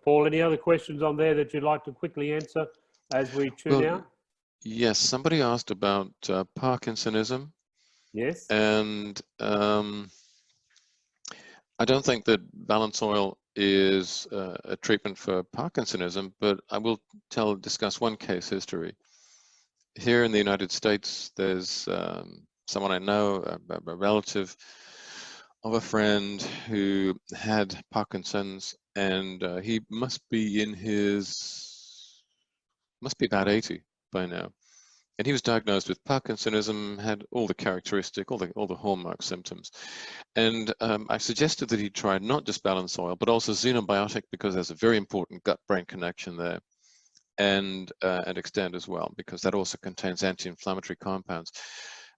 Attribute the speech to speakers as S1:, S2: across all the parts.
S1: Paul, any other questions on there that you'd like to quickly answer as we tune out?
S2: Yes, somebody asked about Parkinsonism.
S1: Yes.
S2: And I don't think that balance oil is a treatment for Parkinsonism, but I will discuss one case history. Here in the United States, there's someone I know, a relative of a friend who had Parkinson's, and he must be about 80 by now. And he was diagnosed with Parkinsonism, had all the all the hallmark symptoms. And I suggested that he try not just balance oil, but also xenobiotic, because there's a very important gut-brain connection there, and extend as well, because that also contains anti-inflammatory compounds.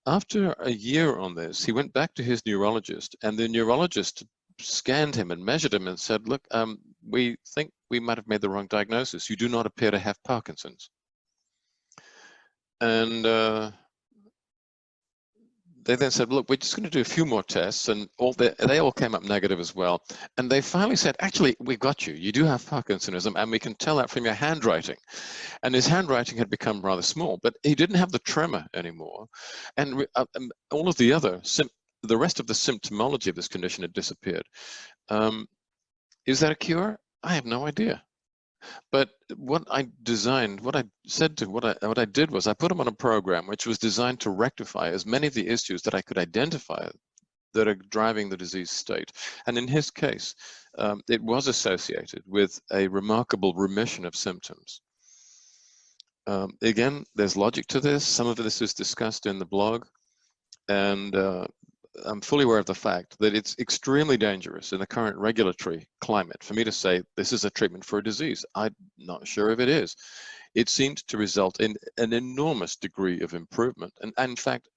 S2: After a year on this, he went back to his neurologist, and the neurologist scanned him and measured him and said, look, we think we might have made the wrong diagnosis. You do not appear to have Parkinson's. And they then said, look, we're just going to do a few more tests, and they all came up negative as well. And they finally said, actually, we got you. You do have Parkinsonism, and we can tell that from your handwriting. And his handwriting had become rather small, but he didn't have the tremor anymore. And all of the rest of the symptomology of this condition had disappeared. Is that a cure? I have no idea. But what I did was I put him on a program which was designed to rectify as many of the issues that I could identify that are driving the disease state. And in his case, it was associated with a remarkable remission of symptoms. Again, there's logic to this. Some of this is discussed in the blog. And I'm fully aware of the fact that it's extremely dangerous in the current regulatory climate for me to say this is a treatment for a disease. I'm not sure if it is. It seemed to result in an enormous degree of improvement, and in fact,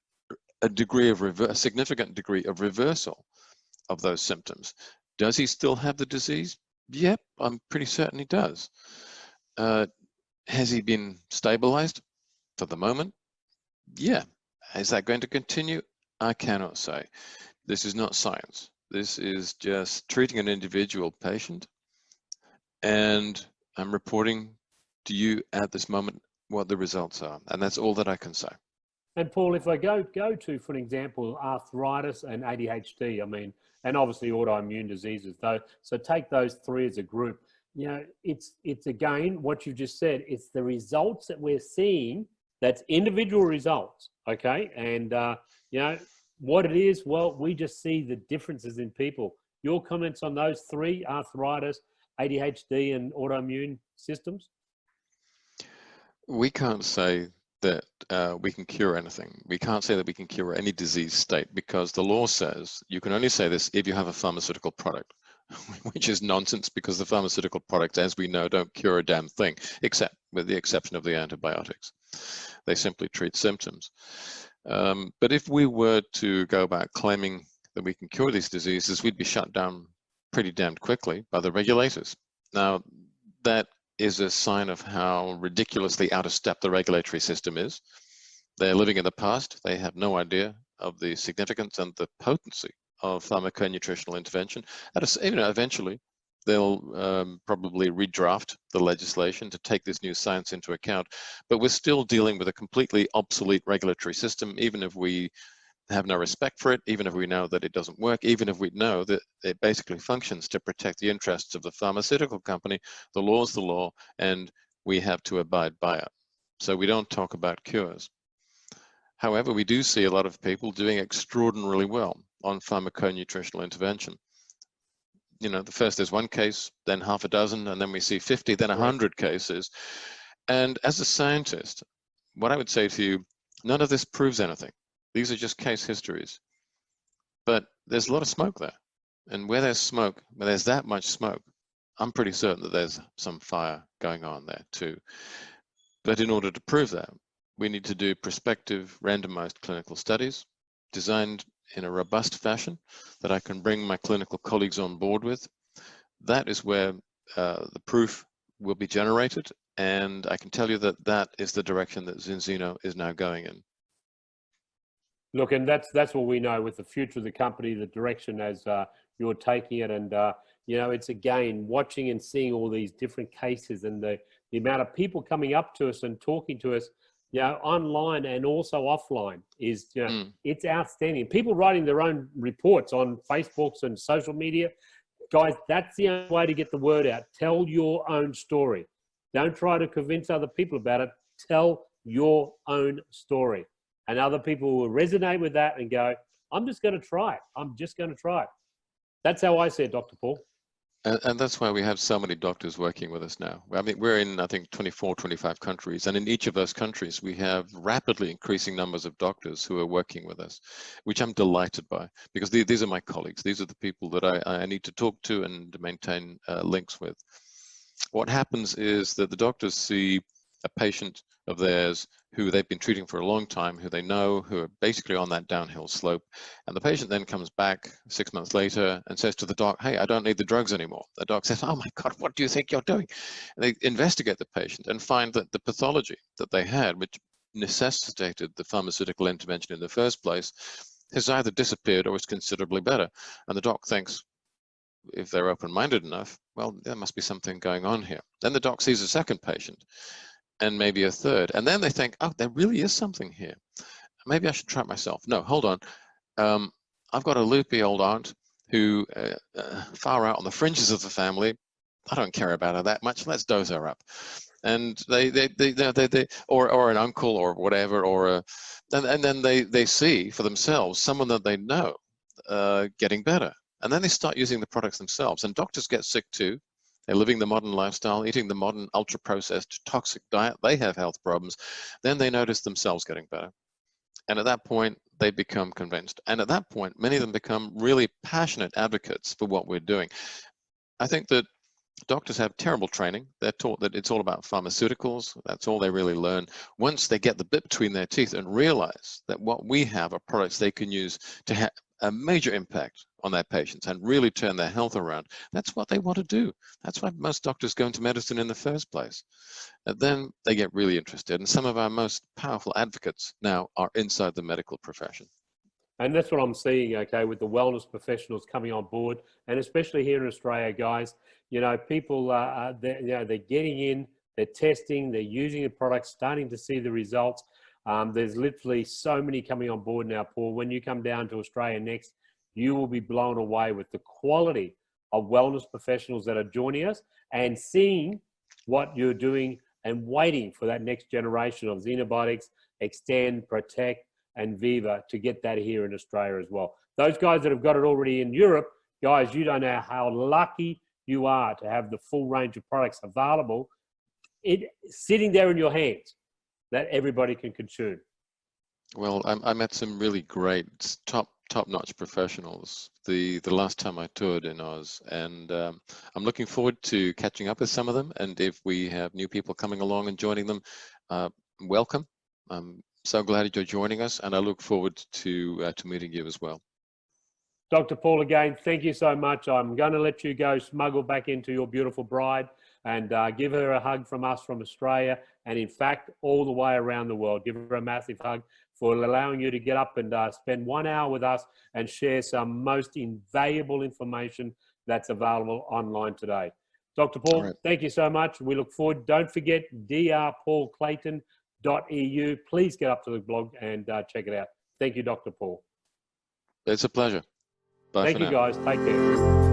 S2: a significant degree of reversal of those symptoms. Does he still have the disease? Yep, I'm pretty certain he does. Has he been stabilized for the moment? Yeah. Is that going to continue? I cannot say. This is not science. This is just treating an individual patient, and I'm reporting to you at this moment what the results are, and that's all that I can say.
S1: And Paul, if I go to, for an example, arthritis and ADHD, I mean, and obviously autoimmune diseases, though, so take those three as a group. You know, it's again what you've just said. It's the results that we're seeing. That's individual results, okay? And you know, what it is, well, we just see the differences in people. Your comments on those three, arthritis, ADHD, and autoimmune systems?
S2: We can't say that we can cure anything. We can't say that we can cure any disease state, because the law says you can only say this if you have a pharmaceutical product, which is nonsense, because the pharmaceutical products, as we know, don't cure a damn thing, except with the exception of the antibiotics. They simply treat symptoms. But if we were to go about claiming that we can cure these diseases, we'd be shut down pretty damned quickly by the regulators. Now, that is a sign of how ridiculously out of step the regulatory system is. They're living in the past. They have no idea of the significance and the potency of pharmaconutritional intervention. Eventually, they'll probably redraft the legislation to take this new science into account, but we're still dealing with a completely obsolete regulatory system, even if we have no respect for it, even if we know that it doesn't work, even if we know that it basically functions to protect the interests of the pharmaceutical company. The law is the law, and we have to abide by it. So we don't talk about cures. However, we do see a lot of people doing extraordinarily well on pharmaconutritional intervention. You know, there's one case, then half a dozen, and then we see 50, then 100 cases. And as a scientist, what I would say to you, none of this proves anything. These are just case histories. But there's a lot of smoke there. And where there's smoke, where there's that much smoke, I'm pretty certain that there's some fire going on there too. But in order to prove that, we need to do prospective randomized clinical studies designed in a robust fashion that I can bring my clinical colleagues on board with. That is where the proof will be generated, and I can tell you that that is the direction that ZINZINO is now going in.
S1: Look, and that's what we know with the future of the company, the direction, as you're taking it. And, you know, it's again, watching and seeing all these different cases and the amount of people coming up to us and talking to us, you know, online and also offline is, you know, it's outstanding. People writing their own reports on Facebooks and social media. Guys, that's the only way to get the word out. Tell your own story. Don't try to convince other people about it. Tell your own story. And other people will resonate with that and go, I'm just going to try it. I'm just going to try it. That's how I see it, Dr. Paul.
S2: And that's why we have so many doctors working with us now. I mean, we're in, I think, 24, 25 countries. And in each of those countries, we have rapidly increasing numbers of doctors who are working with us, which I'm delighted by, because these are my colleagues. These are the people that I need to talk to and maintain links with. What happens is that the doctors see a patient of theirs who they've been treating for a long time, who they know, who are basically on that downhill slope. And the patient then comes back 6 months later and says to the doc, hey, I don't need the drugs anymore. The doc says, oh my God, what do you think you're doing? And they investigate the patient and find that the pathology that they had, which necessitated the pharmaceutical intervention in the first place, has either disappeared or is considerably better. And the doc thinks, if they're open-minded enough, well, there must be something going on here. Then the doc sees a second patient, and maybe a third. And then they think, oh, there really is something here. Maybe I should try it myself. No, hold on. I've got a loopy old aunt who far out on the fringes of the family. I don't care about her that much. Let's dose her up. And they or an uncle or whatever, or and then they see for themselves someone that they know getting better. And then they start using the products themselves. And doctors get sick too. They're living the modern lifestyle, eating the modern ultra-processed toxic diet. They have health problems. Then they notice themselves getting better. And at that point, they become convinced. And at that point, many of them become really passionate advocates for what we're doing. I think that doctors have terrible training. They're taught that it's all about pharmaceuticals. That's all they really learn. Once they get the bit between their teeth and realize that what we have are products they can use to have a major impact on their patients and really turn their health around, that's what they want to do. That's why most doctors go into medicine in the first place. And then they get really interested. And some of our most powerful advocates now are inside the medical profession.
S1: And that's what I'm seeing, okay, with the wellness professionals coming on board, and especially here in Australia, guys. You know, people, they're getting in, they're testing, they're using the products, starting to see the results. There's literally so many coming on board now, Paul. When you come down to Australia next, you will be blown away with the quality of wellness professionals that are joining us and seeing what you're doing and waiting for that next generation of Xenobiotics, Extend, Protect, and Viva to get that here in Australia as well. Those guys that have got it already in Europe, guys, you don't know how lucky you are to have the full range of products available, sitting there in your hands that everybody can consume.
S2: Well, I met some really great top-notch professionals the last time I toured in Oz, and I'm looking forward to catching up with some of them. And if we have new people coming along and joining them, welcome. I'm so glad you're joining us, and I look forward to meeting you as well.
S1: Dr. Paul, again, thank you so much. I'm going to let you go smuggle back into your beautiful bride and give her a hug from us from Australia, and in fact, all the way around the world. Give her a massive hug for allowing you to get up and spend 1 hour with us and share some most invaluable information that's available online today. Dr. Paul, right. Thank you so much. We look forward. Don't forget drpaulclayton.eu. Please get up to the blog and check it out. Thank you, Dr. Paul.
S2: It's a pleasure. Bye.
S1: Thank you, guys. Take care.